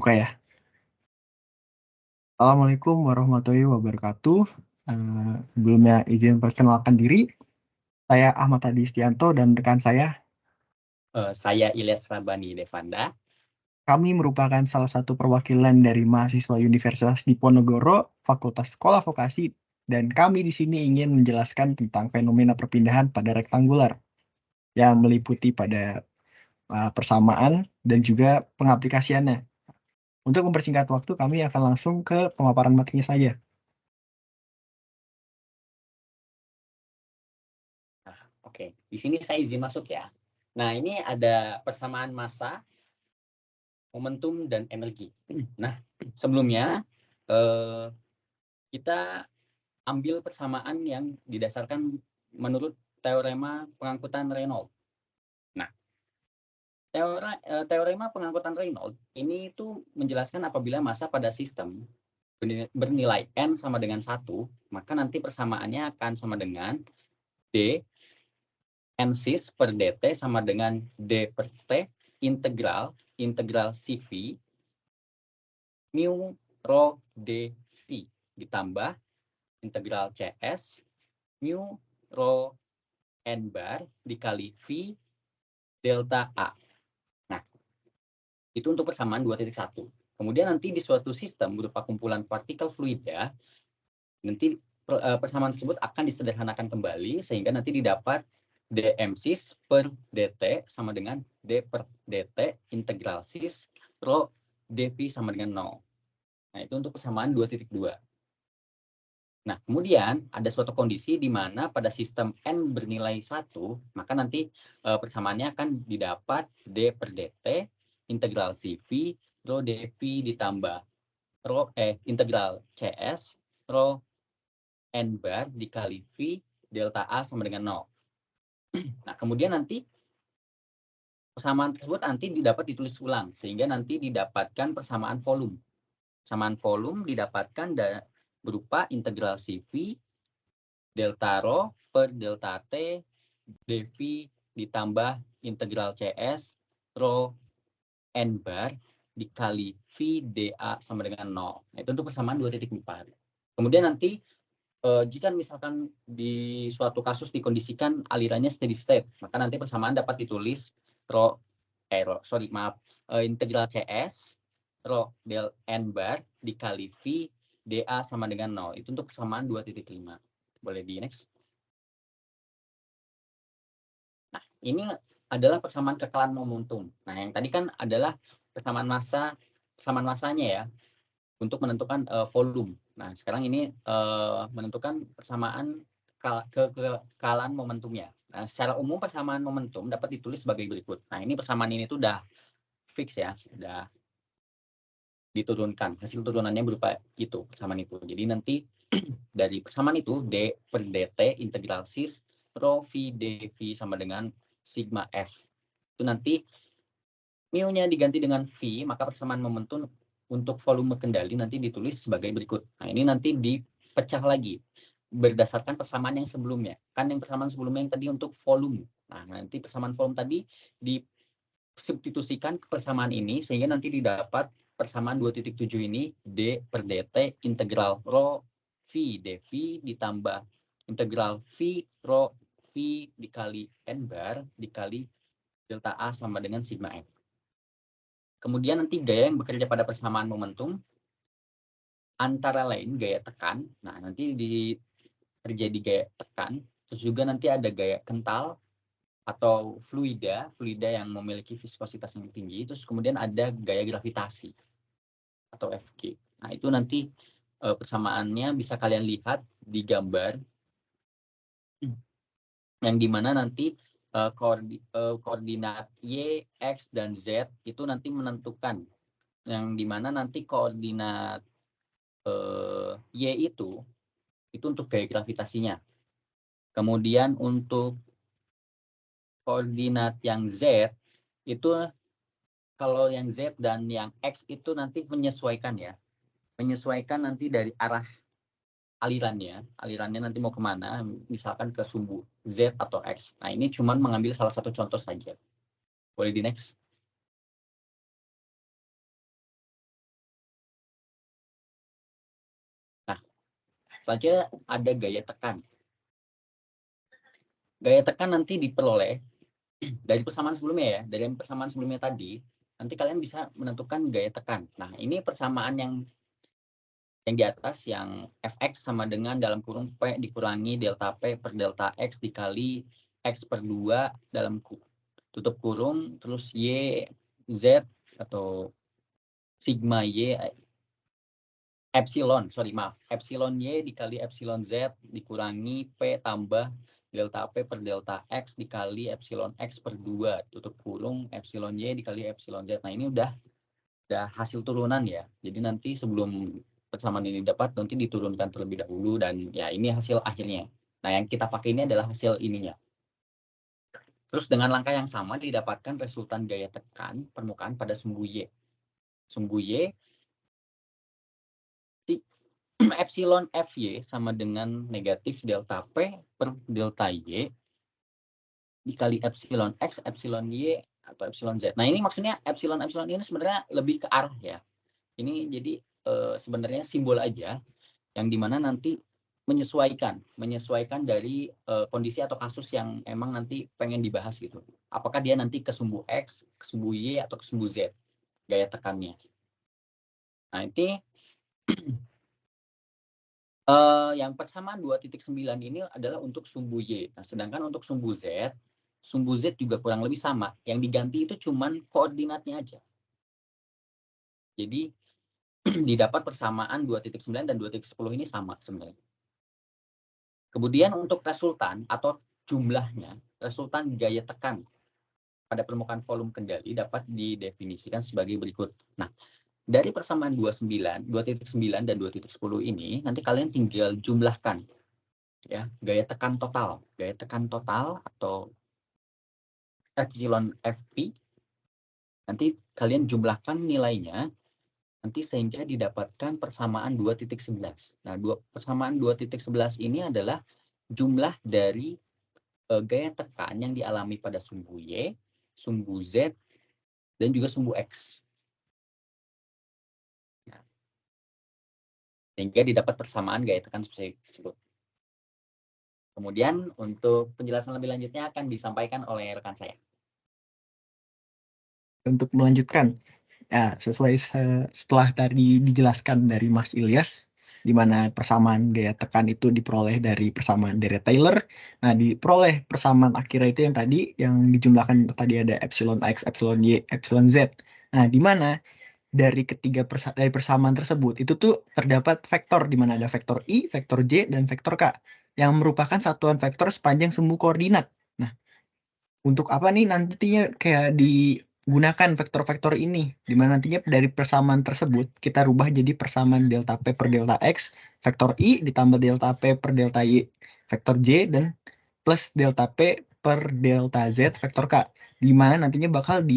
Buka ya. Assalamualaikum warahmatullahi wabarakatuh. Sebelumnya izin perkenalkan diri, saya Ahmad Hadi Istianto dan rekan saya. Saya Ilyas Rabani Devanda. Kami merupakan salah satu perwakilan dari mahasiswa Universitas Diponegoro, Fakultas Sekolah Vokasi, dan kami di sini ingin menjelaskan tentang fenomena perpindahan pada rektangular yang meliputi pada persamaan dan juga pengaplikasiannya. Untuk mempersingkat waktu, kami akan langsung ke pemaparan materinya saja. Oke, di sini saya izin masuk ya. Nah, ini ada persamaan massa, momentum, dan energi. Nah, sebelumnya kita ambil persamaan yang didasarkan menurut teorema pengangkutan Reynolds. Nah, teorema pengangkutan Reynolds ini itu menjelaskan apabila massa pada sistem bernilai N sama dengan 1, maka nanti persamaannya akan sama dengan D N-sis per dt sama dengan D per T integral CV mu rho dV ditambah integral CS mu rho n bar dikali V delta A. Nah, itu untuk persamaan 2.1. Kemudian nanti di suatu sistem berupa kumpulan partikel fluida, nanti persamaan tersebut akan disederhanakan kembali sehingga nanti didapat dm sis per dt sama dengan d per dt integral sis rho dv sama dengan 0. Nah, itu untuk persamaan 2.2. Nah, kemudian ada suatu kondisi di mana pada sistem n bernilai 1, maka nanti persamaannya akan didapat d per dt integral cv rho dv ditambah integral cs rho n bar dikali V delta A sama dengan 0. Nah, kemudian nanti persamaan tersebut nanti ditulis ulang, sehingga nanti didapatkan persamaan volume. Persamaan volume didapatkan berupa integral CV delta rho per delta T dV ditambah integral CS rho n bar dikali V dA sama dengan 0. Nah, itu untuk persamaan 2.4. Kemudian nanti jika misalkan di suatu kasus dikondisikan alirannya steady state, maka nanti persamaan dapat ditulis integral CS rho del n bar dikali V dA sama dengan 0. Itu untuk persamaan 2.5. Boleh di next. Nah, ini adalah persamaan kekalan momentum. Nah, yang tadi kan adalah persamaan massanya ya, untuk menentukan volume. Nah, sekarang ini menentukan persamaan kekalan momentumnya. Nah, secara umum persamaan momentum dapat ditulis sebagai berikut. Nah, ini persamaan ini tuh udah fix ya, sudah diturunkan. Hasil turunannya berupa itu, persamaan itu. Jadi nanti dari persamaan itu D per dt integral sis rho V dV sama dengan sigma F. Itu nanti mu-nya diganti dengan V, maka persamaan momentum untuk volume kendali nanti ditulis sebagai berikut. Nah, ini nanti dipecah lagi berdasarkan persamaan yang sebelumnya. Kan yang persamaan sebelumnya yang tadi untuk volume. Nah, nanti persamaan volume tadi disubstitusikan ke persamaan ini sehingga nanti didapat persamaan 2.7 ini D per dt integral rho V dV ditambah integral V rho V dikali n bar dikali delta A sama dengan sigma F. Kemudian nanti gaya yang bekerja pada persamaan momentum antara lain gaya tekan. Nah, nanti terjadi gaya tekan. Terus juga nanti ada gaya kental atau fluida yang memiliki viskositas yang tinggi. Terus kemudian ada gaya gravitasi atau FG. Nah, itu nanti persamaannya bisa kalian lihat di gambar yang dimana nanti koordinat Y, X, dan Z itu nanti menentukan yang dimana nanti koordinat Y itu untuk gaya gravitasinya. Kemudian untuk koordinat yang Z itu kalau yang Z dan yang X itu nanti menyesuaikan ya. Menyesuaikan nanti dari arah alirannya nanti mau kemana, misalkan ke sumbu Z atau X. Nah, ini cuma mengambil salah satu contoh saja. Boleh di next. Selanjutnya ada gaya tekan. Gaya tekan nanti diperoleh dari persamaan sebelumnya ya, dari persamaan sebelumnya tadi, nanti kalian bisa menentukan gaya tekan. Nah, ini persamaan yang di atas yang fx sama dengan dalam kurung P dikurangi delta P per delta X dikali X per 2 dalam tutup kurung, terus Y, Z atau sigma Y, epsilon Y dikali epsilon Z dikurangi P tambah delta P per delta X dikali epsilon X per 2 tutup kurung epsilon Y dikali epsilon Z. Nah, ini udah hasil turunan ya. Jadi nanti sebelum persamaan ini dapat, nanti diturunkan terlebih dahulu dan ya ini hasil akhirnya. Nah, yang kita pakai ini adalah hasil ininya. Terus dengan langkah yang sama didapatkan resultan gaya tekan permukaan pada sumbu Y. Sumbu Y epsilon Fy sama dengan negatif delta P per delta Y dikali epsilon X, epsilon Y, atau epsilon Z. Nah, ini maksudnya epsilon ini sebenarnya lebih ke arah ya. Ini jadi sebenarnya simbol aja yang dimana nanti menyesuaikan dari kondisi atau kasus yang emang nanti pengen dibahas gitu. Apakah dia nanti ke sumbu X, ke sumbu Y, atau ke sumbu Z gaya tekannya. Nah, ini yang persamaan 2.9 ini adalah untuk sumbu Y. Nah, sedangkan untuk sumbu Z juga kurang lebih sama. Yang diganti itu cuman koordinatnya aja. Jadi didapat persamaan 2.9 dan 2.10 ini sama sebenarnya. Kemudian untuk resultan atau jumlahnya, resultan gaya tekan pada permukaan volume kendali dapat didefinisikan sebagai berikut. Nah, dari persamaan 2.9 dan 2.10 ini, nanti kalian tinggal jumlahkan ya, gaya tekan total atau epsilon Fp. Nanti kalian jumlahkan nilainya nanti sehingga didapatkan persamaan 2.11. Nah, persamaan 2.11 ini adalah jumlah dari gaya tekan yang dialami pada sumbu Y, sumbu Z, dan juga sumbu X. Nah, sehingga didapat persamaan gaya tekan tersebut. Kemudian untuk penjelasan lebih lanjutnya akan disampaikan oleh rekan saya. Untuk melanjutkan, ya sesuai setelah tadi dijelaskan dari Mas Ilyas, di mana persamaan gaya tekan itu diperoleh dari persamaan dari Taylor. Nah, diperoleh persamaan akhirnya itu yang tadi, yang dijumlahkan tadi ada epsilon X, epsilon Y, epsilon Z. Nah, di mana dari ketiga dari persamaan tersebut, itu tuh terdapat vektor, di mana ada vektor I, vektor J, dan vektor K, yang merupakan satuan vektor sepanjang sumbu koordinat. Nah, untuk apa nih nantinya kayak digunakan vektor-vektor ini, di mana nantinya dari persamaan tersebut kita rubah jadi persamaan delta P per delta X, vektor I ditambah delta P per delta Y, vektor J, dan plus delta P per delta Z, vektor K, di mana nantinya bakal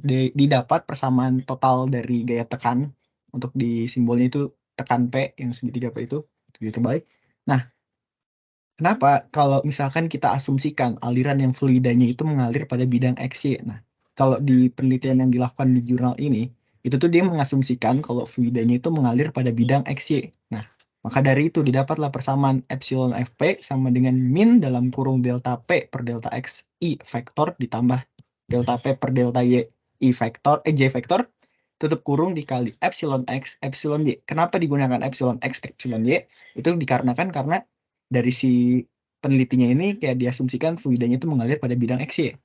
didapat persamaan total dari gaya tekan. Untuk di simbolnya itu tekan P yang segitiga P itu baik. Nah, kenapa kalau misalkan kita asumsikan aliran yang fluidanya itu mengalir pada bidang XY? Nah, kalau di penelitian yang dilakukan di jurnal ini, itu tuh dia mengasumsikan kalau fluidanya itu mengalir pada bidang XY. Nah, maka dari itu didapatlah persamaan epsilon Fp sama dengan min dalam kurung delta P per delta X I vektor ditambah delta P per delta Y I vektor, J vektor, tutup kurung dikali epsilon X, epsilon Y. Kenapa digunakan epsilon X, epsilon Y? Itu dikarenakan karena dari si penelitinya ini kayak diasumsikan fluidanya itu mengalir pada bidang XY.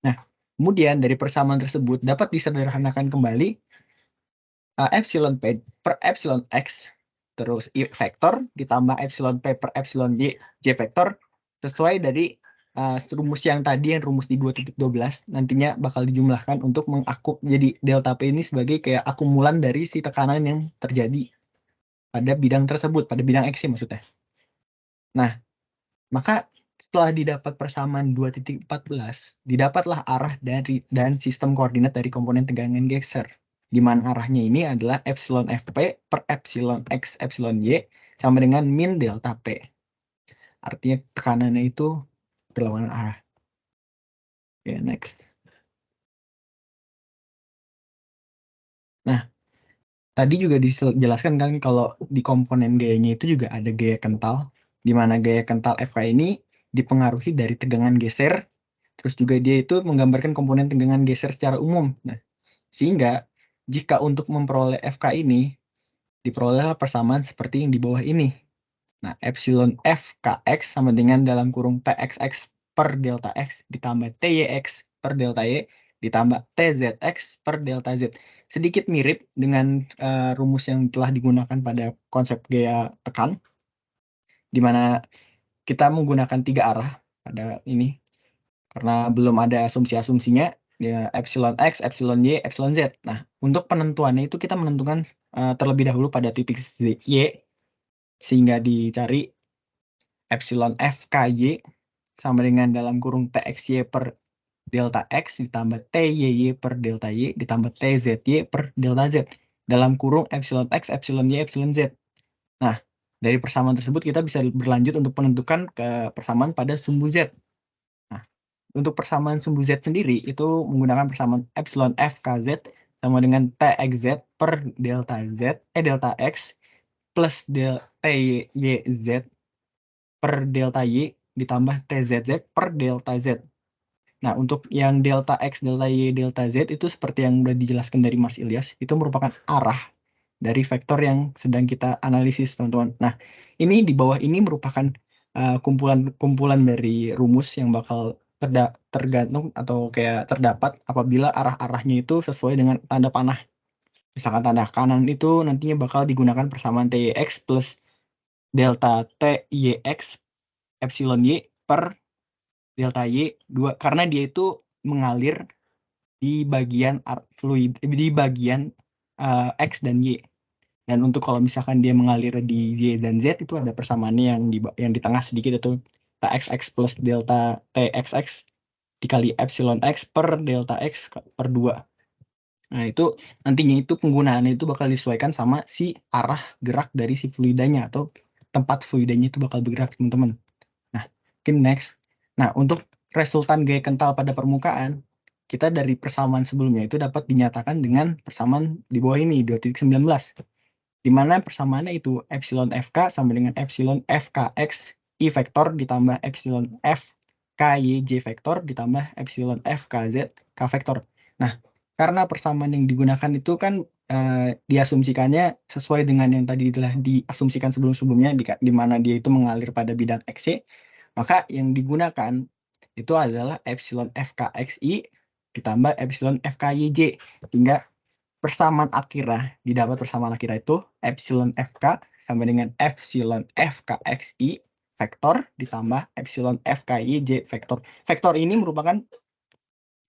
Nah, kemudian dari persamaan tersebut dapat disederhanakan kembali epsilon P per epsilon X terus I vektor ditambah epsilon P per epsilon Y J vektor sesuai dari rumus yang tadi, yang rumus di 2.12 nantinya bakal dijumlahkan untuk jadi delta P ini sebagai kayak akumulan dari si tekanan yang terjadi pada bidang tersebut, pada bidang XY maksudnya. Nah, maka setelah didapat persamaan 2.14, didapatlah arah dan sistem koordinat dari komponen tegangan geser. Di mana arahnya ini adalah epsilon Fp per epsilon X, epsilon Y, sama dengan min delta P. Artinya tekanannya itu berlawanan arah. Oke, next. Nah, Tadi juga dijelaskan kan kalau di komponen gayanya itu juga ada gaya kental, di mana gaya kental FK ini dipengaruhi dari tegangan geser, terus juga dia itu menggambarkan komponen tegangan geser secara umum. Nah, sehingga jika untuk memperoleh FK ini, diperolehlah persamaan seperti yang di bawah ini. Nah, epsilon FKX sama dengan dalam kurung TXX per delta X ditambah TYX per delta Y ditambah TZX per delta Z. Sedikit mirip dengan rumus yang telah digunakan pada konsep gaya tekan, di mana kita menggunakan 3 arah pada ini, karena belum ada asumsi-asumsinya, ya epsilon X, epsilon Y, epsilon Z. Nah, untuk penentuannya itu kita menentukan terlebih dahulu pada titik Y, sehingga dicari epsilon FKY sama dengan dalam kurung TXY per delta X ditambah TYY per delta Y ditambah TZY per delta Z dalam kurung epsilon X, epsilon Y, epsilon Z. Nah, dari persamaan tersebut kita bisa berlanjut untuk menentukan ke persamaan pada sumbu Z. Nah, untuk persamaan sumbu Z sendiri itu menggunakan persamaan epsilon FKZ sama dengan TXZ per delta Z, delta X plus TYZ per delta Y ditambah TZZ per delta Z. Nah, untuk yang delta X, delta Y, delta Z itu seperti yang sudah dijelaskan dari Mas Ilyas, itu merupakan arah dari vektor yang sedang kita analisis, teman-teman. Nah, ini di bawah ini merupakan kumpulan-kumpulan dari rumus yang bakal tergantung atau kayak terdapat apabila arah-arahnya itu sesuai dengan tanda panah. Misalkan tanda kanan itu nantinya bakal digunakan persamaan TYX plus delta TYX epsilon Y per delta Y 2 karena dia itu mengalir di bagian fluid di bagian X dan Y. Dan untuk kalau misalkan dia mengalir di Y dan Z itu ada persamaannya yang di tengah sedikit itu TXX plus delta TXX dikali epsilon X per delta X per 2. Nah, itu nantinya itu penggunaannya itu bakal disesuaikan sama si arah gerak dari si fluidanya atau tempat fluidanya itu bakal bergerak, teman-teman. Nah, mungkin next. Nah, untuk resultan gaya kental pada permukaan, kita dari persamaan sebelumnya itu dapat dinyatakan dengan persamaan di bawah ini, 2.19. Di mana persamaannya itu epsilon FK sama dengan epsilon FKX I vektor ditambah epsilon FKYJ vektor ditambah epsilon FKZ K vektor. Nah, karena persamaan yang digunakan itu kan diasumsikannya sesuai dengan yang tadi telah diasumsikan sebelum-sebelumnya, di mana dia itu mengalir pada bidang XY, maka yang digunakan itu adalah epsilon FKXI ditambah epsilon FKYJ, hingga persamaan akhirnya didapat persamaan akhirnya itu epsilon FK sama dengan epsilon FKXI vektor ditambah epsilon FKYJ vektor. Vektor ini merupakan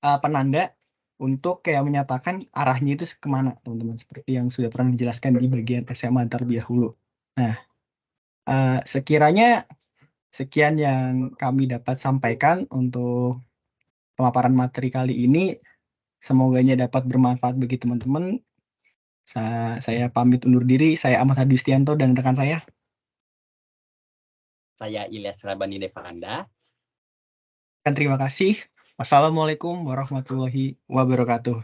penanda untuk kayak menyatakan arahnya itu kemana, teman-teman, seperti yang sudah pernah dijelaskan di bagian SMA terlebih dahulu. Nah, sekiranya sekian yang kami dapat sampaikan untuk pemaparan materi kali ini. Semoganya dapat bermanfaat bagi teman-teman. Saya pamit undur diri. Saya Ahmad Hadistianto dan rekan saya. Saya Ilyas Rabani Devanda. Dan terima kasih. Wassalamualaikum warahmatullahi wabarakatuh.